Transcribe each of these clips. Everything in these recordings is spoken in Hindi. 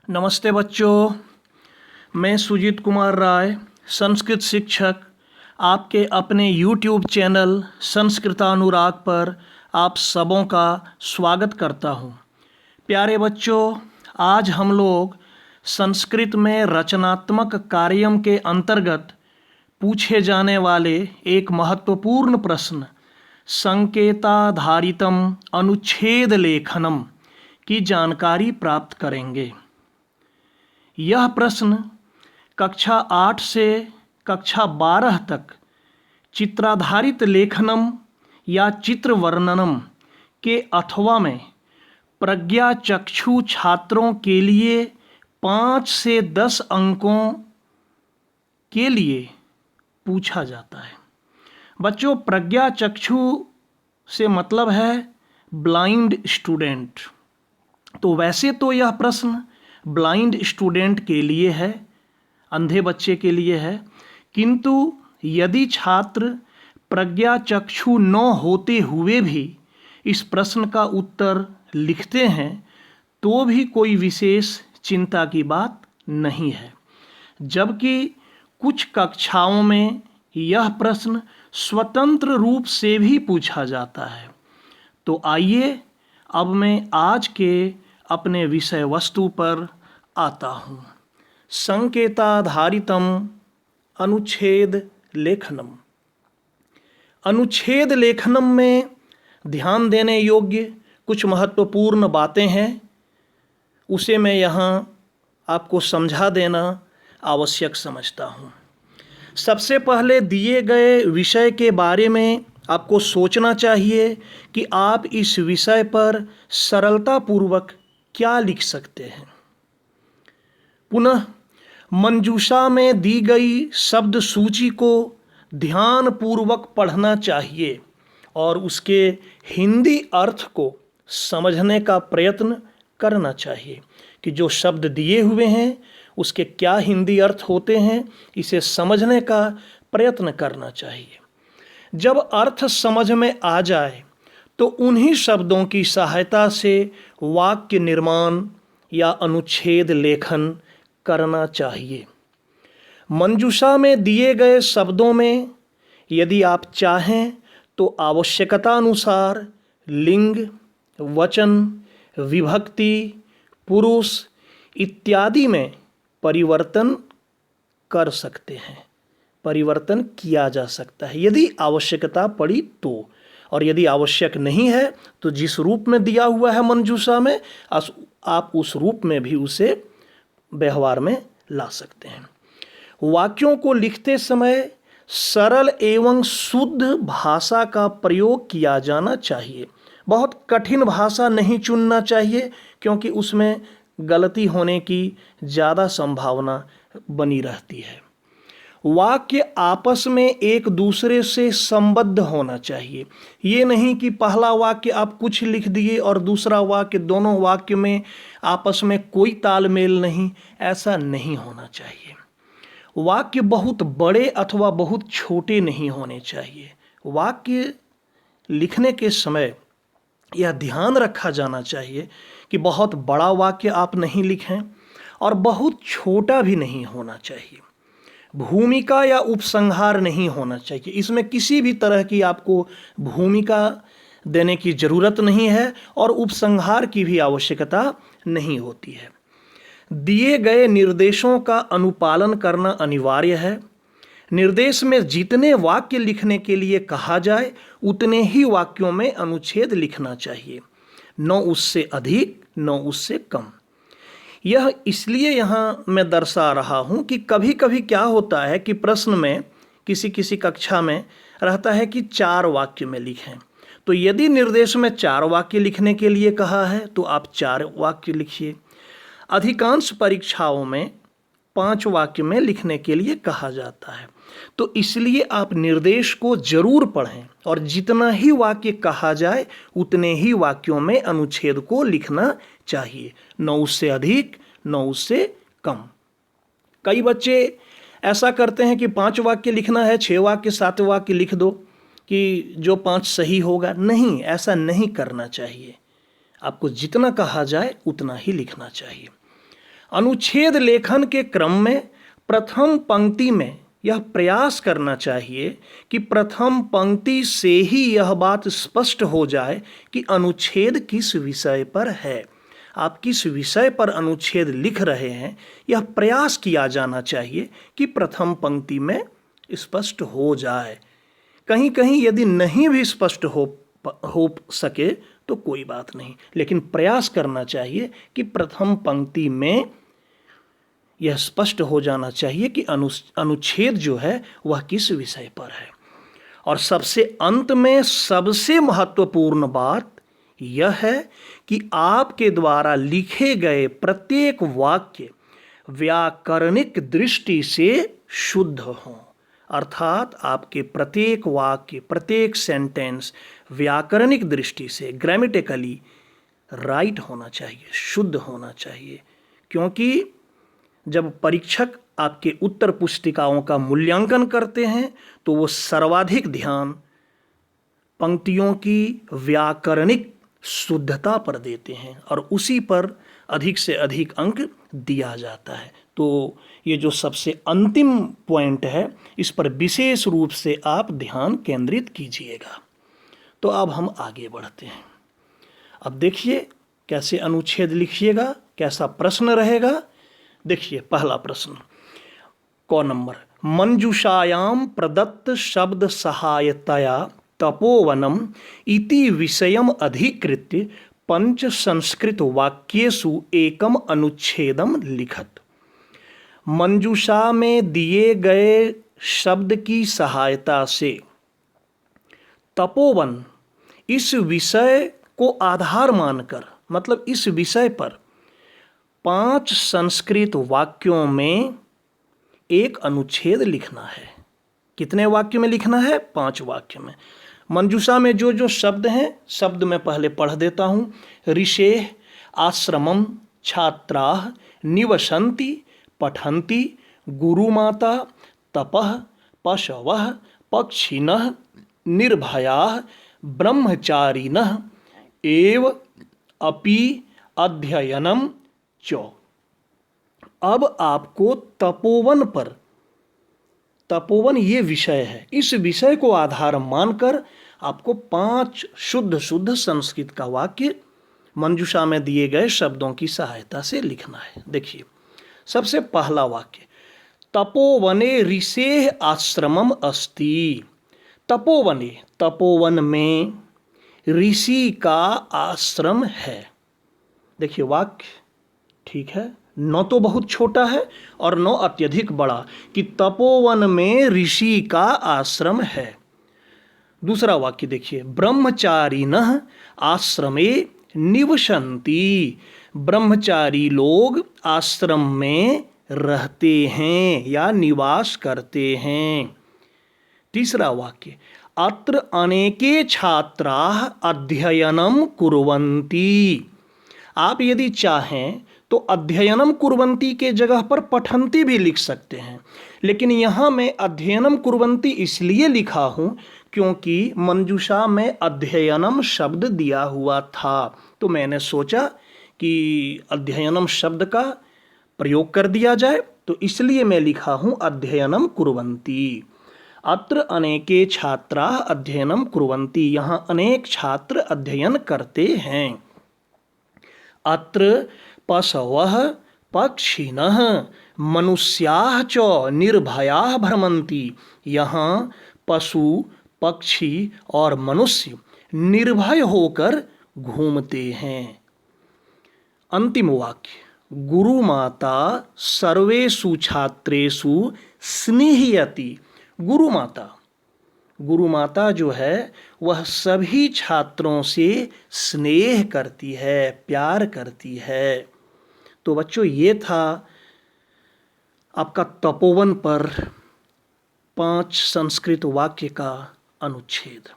नमस्ते बच्चों, मैं सुजीत कुमार राय, संस्कृत शिक्षक, आपके अपने YouTube चैनल संस्कृतानुराग पर आप सबों का स्वागत करता हूँ। प्यारे बच्चों, आज हम लोग संस्कृत में रचनात्मक कार्यम के अंतर्गत पूछे जाने वाले एक महत्वपूर्ण प्रश्न संकेताधारितम अनुच्छेद लेखनम की जानकारी प्राप्त करेंगे। यह प्रश्न कक्षा 8 से कक्षा 12 तक चित्राधारित लेखनम या चित्र वर्णनम के अथवा में प्रज्ञाचक्षु छात्रों के लिए 5 से 10 अंकों के लिए पूछा जाता है। बच्चों, प्रज्ञाचक्षु से मतलब है ब्लाइंड स्टूडेंट। तो वैसे तो यह प्रश्न ब्लाइंड स्टूडेंट के लिए है, अंधे बच्चे के लिए है, किंतु यदि छात्र प्रज्ञाचक्षु न होते हुए भी इस प्रश्न का उत्तर लिखते हैं तो भी कोई विशेष चिंता की बात नहीं है। जबकि कुछ कक्षाओं में यह प्रश्न स्वतंत्र रूप से भी पूछा जाता है। तो आइए अब मैं आज के अपने विषय वस्तु पर आता हूँ। संकेताधारितम अनुच्छेद लेखनम। अनुच्छेद लेखनम में ध्यान देने योग्य कुछ महत्वपूर्ण बातें हैं, उसे मैं यहाँ आपको समझा देना आवश्यक समझता हूँ। सबसे पहले दिए गए विषय के बारे में आपको सोचना चाहिए कि आप इस विषय पर सरलतापूर्वक क्या लिख सकते हैं। पुनः मंजूषा में दी गई शब्द सूची को ध्यानपूर्वक पढ़ना चाहिए और उसके हिंदी अर्थ को समझने का प्रयत्न करना चाहिए कि जो शब्द दिए हुए हैं उसके क्या हिंदी अर्थ होते हैं, इसे समझने का प्रयत्न करना चाहिए। जब अर्थ समझ में आ जाए तो उन्हीं शब्दों की सहायता से वाक्य निर्माण या अनुच्छेद लेखन करना चाहिए। मंजूषा में दिए गए शब्दों में यदि आप चाहें तो आवश्यकता अनुसार लिंग, वचन, विभक्ति, पुरुष इत्यादि में परिवर्तन कर सकते हैं, परिवर्तन किया जा सकता है यदि आवश्यकता पड़ी तो। और यदि आवश्यक नहीं है तो जिस रूप में दिया हुआ है मंजूषा में आप उस रूप में भी उसे व्यवहार में ला सकते हैं। वाक्यों को लिखते समय सरल एवं शुद्ध भाषा का प्रयोग किया जाना चाहिए। बहुत कठिन भाषा नहीं चुनना चाहिए क्योंकि उसमें गलती होने की ज़्यादा संभावना बनी रहती है। वाक्य आपस में एक दूसरे से संबद्ध होना चाहिए। ये नहीं कि पहला वाक्य आप कुछ लिख दिए और दूसरा वाक्य, दोनों वाक्य में आपस में कोई तालमेल नहीं, ऐसा नहीं होना चाहिए। वाक्य बहुत बड़े अथवा बहुत छोटे नहीं होने चाहिए। वाक्य लिखने के समय यह ध्यान रखा जाना चाहिए कि बहुत बड़ा वाक्य आप नहीं लिखें और बहुत छोटा भी नहीं होना चाहिए। भूमिका या उपसंहार नहीं होना चाहिए। इसमें किसी भी तरह की आपको भूमिका देने की ज़रूरत नहीं है और उपसंहार की भी आवश्यकता नहीं होती है। दिए गए निर्देशों का अनुपालन करना अनिवार्य है। निर्देश में जितने वाक्य लिखने के लिए कहा जाए उतने ही वाक्यों में अनुच्छेद लिखना चाहिए, न उससे अधिक न उससे कम। यह इसलिए यहाँ मैं दर्शा रहा हूँ कि कभी कभी क्या होता है कि प्रश्न में किसी कक्षा में रहता है कि 4 वाक्य में लिखें। तो यदि निर्देश में 4 वाक्य लिखने के लिए कहा है तो आप 4 वाक्य लिखिए। अधिकांश परीक्षाओं में 5 वाक्य में लिखने के लिए कहा जाता है। तो इसलिए आप निर्देश को जरूर पढ़ें और जितना ही वाक्य कहा जाए उतने ही वाक्यों में अनुच्छेद को लिखना चाहिए, न उससे अधिक न उससे कम। कई बच्चे ऐसा करते हैं कि 5 वाक्य लिखना है, 6 वाक्य 7 वाक्य लिख दो कि जो 5 सही होगा। नहीं, ऐसा नहीं करना चाहिए। आपको जितना कहा जाए उतना ही लिखना चाहिए। अनुच्छेद लेखन के क्रम में प्रथम पंक्ति में यह प्रयास करना चाहिए कि प्रथम पंक्ति से ही यह बात स्पष्ट हो जाए कि अनुच्छेद किस विषय पर है। आप किस विषय पर अनुच्छेद लिख रहे हैं, यह प्रयास किया जाना चाहिए कि प्रथम पंक्ति में स्पष्ट हो जाए। कहीं कहीं यदि नहीं भी स्पष्ट हो सके तो कोई बात नहीं, लेकिन प्रयास करना चाहिए कि प्रथम पंक्ति में यह स्पष्ट हो जाना चाहिए कि अनुच्छेद जो है वह किस विषय पर है। और सबसे अंत में सबसे महत्वपूर्ण बात यह है कि आपके द्वारा लिखे गए प्रत्येक वाक्य व्याकरणिक दृष्टि से शुद्ध हों, अर्थात आपके प्रत्येक वाक्य, प्रत्येक सेंटेंस व्याकरणिक दृष्टि से ग्रामेटिकली राइट होना चाहिए, शुद्ध होना चाहिए। क्योंकि जब परीक्षक आपके उत्तर पुस्तिकाओं का मूल्यांकन करते हैं तो वो सर्वाधिक ध्यान पंक्तियों की व्याकरणिक शुद्धता पर देते हैं और उसी पर अधिक से अधिक अंक दिया जाता है। तो ये जो सबसे अंतिम पॉइंट है, इस पर विशेष रूप से आप ध्यान केंद्रित कीजिएगा। तो अब हम आगे बढ़ते हैं। अब देखिए कैसे अनुच्छेद लिखिएगा, कैसा प्रश्न रहेगा। देखिए पहला प्रश्न, क नंबर, मंजूषायाम प्रदत्त शब्द सहायतया तपोवनम इति विषयम अधिकृत्य पंच संस्कृत वाक्येषु एकम अनुच्छेदम लिखत। मंजूषा में दिए गए शब्द की सहायता से तपोवन इस विषय को आधार मानकर, मतलब इस विषय पर 5 संस्कृत वाक्यों में एक अनुच्छेद लिखना है। कितने वाक्य में लिखना है? 5 वाक्य में। मंजूषा में जो जो शब्द हैं, शब्द मैं पहले पढ़ देता हूँ। ऋषेः आश्रमम छात्राः निवसन्ति पठन्ति गुरुमाता तपः पशवः पक्षिणः निर्भयाः ब्रह्मचारिणः एव अपि अध्ययनम च। अब आपको तपोवन पर, तपोवन ये विषय है, इस विषय को आधार मानकर आपको 5 शुद्ध शुद्ध संस्कृत का वाक्य मंजूषा में दिए गए शब्दों की सहायता से लिखना है। देखिए सबसे पहला वाक्य, तपोवने ऋषेः आश्रमम अस्ति। तपोवने, तपोवन में ऋषि का आश्रम है। देखिए वाक्य ठीक है, न तो बहुत छोटा है और न अत्यधिक बड़ा, कि तपोवन में ऋषि का आश्रम है। दूसरा वाक्य देखिए, ब्रह्मचारिणः आश्रमे निवसन्ति। ब्रह्मचारी लोग आश्रम में रहते हैं या निवास करते हैं। तीसरा वाक्य, अत्र अनेके छात्राः अध्ययनम कुर्वन्ति। आप यदि चाहें तो अध्ययनम कुर्वन्ति के जगह पर पठन्ति भी लिख सकते हैं, लेकिन यहाँ मैं अध्ययनम कुर्वन्ति इसलिए लिखा हूँ क्योंकि मंजूषा में अध्ययनम शब्द दिया हुआ था, तो मैंने सोचा कि अध्ययनम शब्द का प्रयोग कर दिया जाए, तो इसलिए मैं लिखा हूँ अध्ययनम कुर्वन्ति। अत्र अनेके छात्राः अध्ययनम कुर्वन्ति, यहाँ अनेक छात्र अध्ययन करते हैं। अत्र पशवः पक्षिणः मनुष्याः च निर्भयाः भ्रमन्ति। यहाँ पशु, पक्षी और मनुष्य निर्भय होकर घूमते हैं। अंतिम वाक्य, गुरुमाता सर्वेषु छात्रेषु स्नेहयति। गुरुमाता, गुरुमाता जो है वह सभी छात्रों से स्नेह करती है, प्यार करती है। तो बच्चों ये था आपका तपोवन पर 5 संस्कृत वाक्य का अनुच्छेद।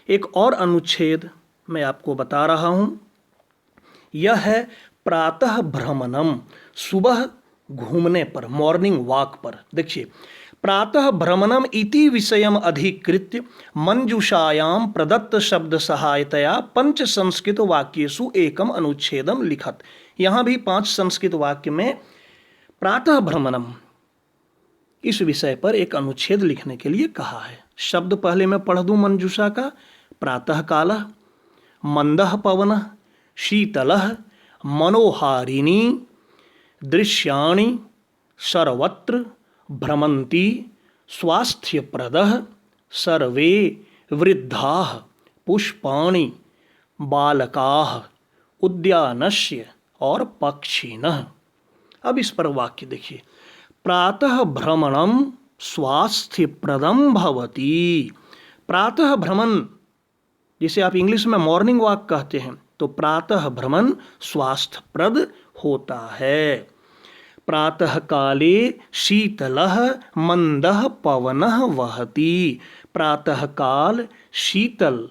एक और अनुच्छेद मैं आपको बता रहा हूँ, यह है प्रातः भ्रमणम, सुबह घूमने पर, मॉर्निंग वॉक पर। देखिए, प्रातः भ्रमणम इति विषयम अधिकृत्य मंजूषायाम प्रदत्त शब्द सहायतया 5 संस्कृत वाक्येषु एकम अनुच्छेदम लिखत। यहाँ भी 5 संस्कृत वाक्य में प्रातः भ्रमणम इस विषय पर एक अनुच्छेद लिखने के लिए कहा है। शब्द पहले मैं पढ़ दूं मंजूषा का। प्रातः कालः, मंदः पवनः, शीतलः, मनोहारिणी दृश्याणि सर्वत्र भ्रमन्ति स्वास्थ्यप्रदः सर्वे वृद्धाः पुष्पाणि बालकाः उद्यानस्य और पक्षिणः। अब इस पर वाक्य देखिए, प्रातः भ्रमणम स्वास्थ्यप्रदम भवति। प्रातः भ्रमण जिसे आप इंग्लिश में मॉर्निंग वॉक कहते हैं, तो प्रातः भ्रमण स्वास्थ्यप्रद होता है। प्रातः काले शीतलः मंदः पवनः वहति। प्रातः काल शीतल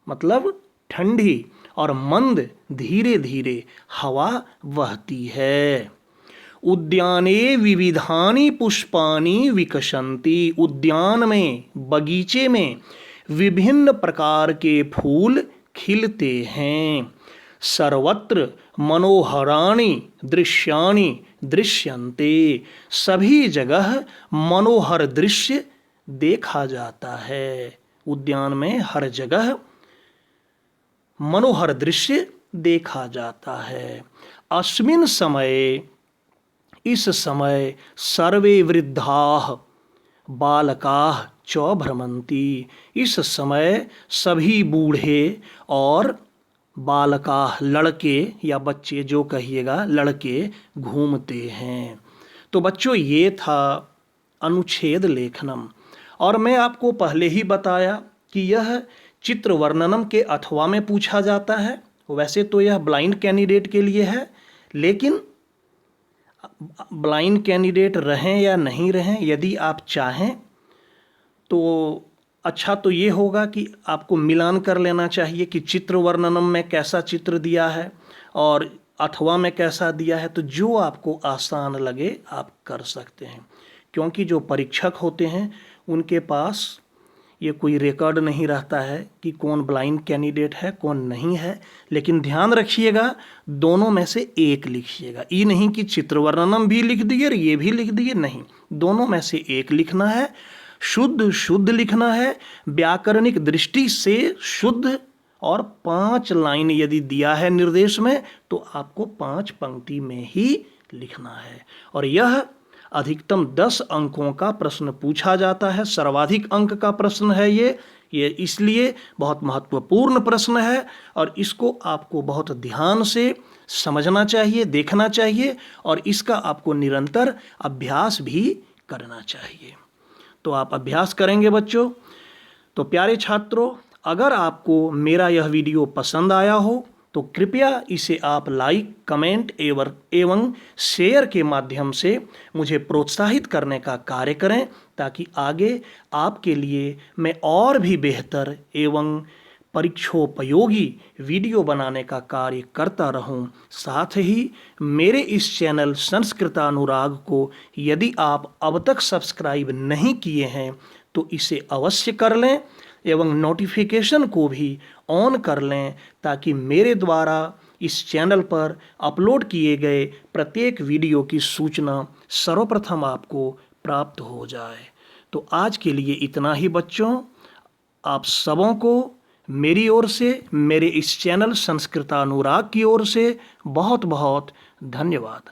मतलब ठंडी और मंद धीरे धीरे हवा वहती है। उद्याने विविधानि पुष्पानि विकसन्ति। उद्यान में, बगीचे में विभिन्न प्रकार के फूल खिलते हैं। सर्वत्र मनोहराणि दृश्याणि दृश्यन्ते। सभी जगह मनोहर दृश्य देखा जाता है। उद्यान में हर जगह मनोहर दृश्य देखा जाता है। अस्मिन् समये इस समय सर्वे वृद्धाः बालकाः च भ्रमन्ति। इस समय सभी बूढ़े और बालकाः लड़के या बच्चे जो कहिएगा, लड़के घूमते हैं। तो बच्चों ये था अनुच्छेद लेखनम। और मैं आपको पहले ही बताया कि यह चित्र वर्णनम के अथवा में पूछा जाता है। वैसे तो यह ब्लाइंड कैंडिडेट के लिए है, लेकिन ब्लाइंड कैंडिडेट रहें या नहीं रहें, यदि आप चाहें तो अच्छा तो ये होगा कि आपको मिलान कर लेना चाहिए कि चित्र वर्णनम में कैसा चित्र दिया है और अथवा में कैसा दिया है। तो जो आपको आसान लगे आप कर सकते हैं, क्योंकि जो परीक्षक होते हैं उनके पास ये कोई रिकॉर्ड नहीं रहता है कि कौन ब्लाइंड कैंडिडेट है कौन नहीं है। लेकिन ध्यान रखिएगा, दोनों में से एक लिखिएगा। ये नहीं कि चित्र वर्णनम भी लिख दिए और ये भी लिख दिए, नहीं, दोनों में से एक लिखना है। शुद्ध शुद्ध लिखना है, व्याकरणिक दृष्टि से शुद्ध। और 5 लाइन यदि दिया है निर्देश में तो आपको 5 पंक्ति में ही लिखना है। और यह अधिकतम 10 अंकों का प्रश्न पूछा जाता है। सर्वाधिक अंक का प्रश्न है ये इसलिए बहुत महत्वपूर्ण प्रश्न है और इसको आपको बहुत ध्यान से समझना चाहिए, देखना चाहिए और इसका आपको निरंतर अभ्यास भी करना चाहिए। तो आप अभ्यास करेंगे बच्चों। तो प्यारे छात्रों, अगर आपको मेरा यह वीडियो पसंद आया हो तो कृपया इसे आप लाइक, कमेंट एवं शेयर के माध्यम से मुझे प्रोत्साहित करने का कार्य करें, ताकि आगे आपके लिए मैं और भी बेहतर एवं परीक्षोपयोगी वीडियो बनाने का कार्य करता रहूं। साथ ही मेरे इस चैनल संस्कृतानुराग को यदि आप अब तक सब्सक्राइब नहीं किए हैं तो इसे अवश्य कर लें एवं नोटिफिकेशन को भी ऑन कर लें, ताकि मेरे द्वारा इस चैनल पर अपलोड किए गए प्रत्येक वीडियो की सूचना सर्वप्रथम आपको प्राप्त हो जाए। तो आज के लिए इतना ही बच्चों। आप सबों को मेरी ओर से, मेरे इस चैनल संस्कृतानुराग की ओर से बहुत बहुत धन्यवाद।